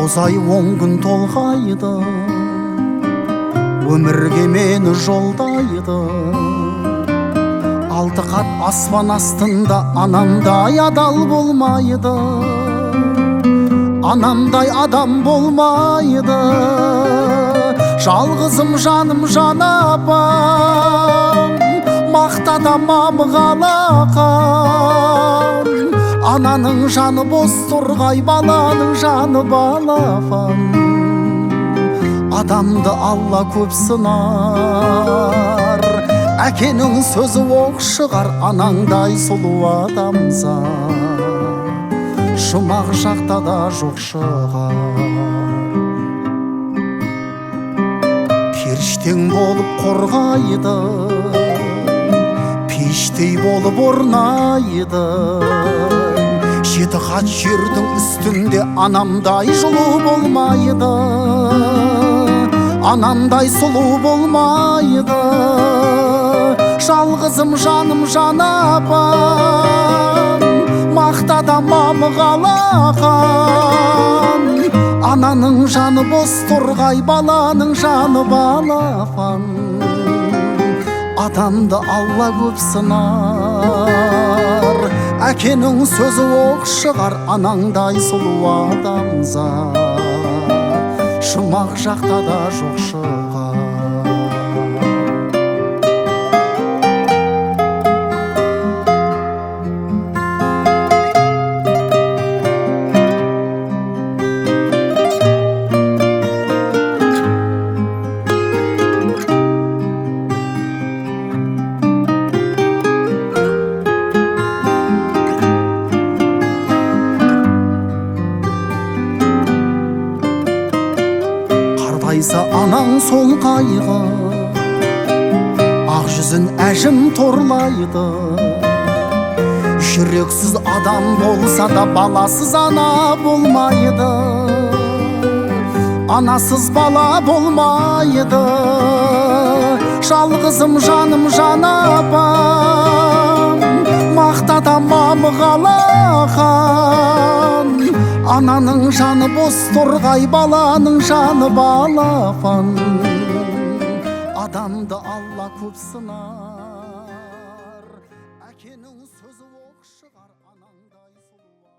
Тоғыз ай 10 күн толғайды, өмірге мені жолдайды. Алты қат аспан астында анамдай адал болмайды, анамдай адам болмайды. Жалғызым жаным жан апам, мақтадамам қалақам. Ананың жаны бос тұрғай, баланың жаны балапан. Адамды Алла көп сынар, әкенің сөзі оқ шығар. Анаңдай сұлу адамзат жұмақ жақта да жоқ шығар. Періштең болып қорғайды, пештей болып орнайды. Жеті қат жердің үстінде анамдай жылу болмайды, анамдай сұлу болмайды. Жалғызым жаным жан апам, мақтадамам қалақам. Ананың жаны бос тұрғай, баланың жаны балапан. Адамды Алла көп сынар, әкенің сөзі оқ шығар. Анаңдай сұлу адамзат жұмақ жақта да жоқ шығар. Анаң сол қайғы, ақ жүзін әжім торлайды. Жүрексіз адам болса да баласыз ана болмайды, анасыз бала болмайды. Жалғызым жаным жан апам, мақтадамам қалақам. Ананың жаны бос тұрғай, баланың жаны балапан. Адамды Алла көп сынар.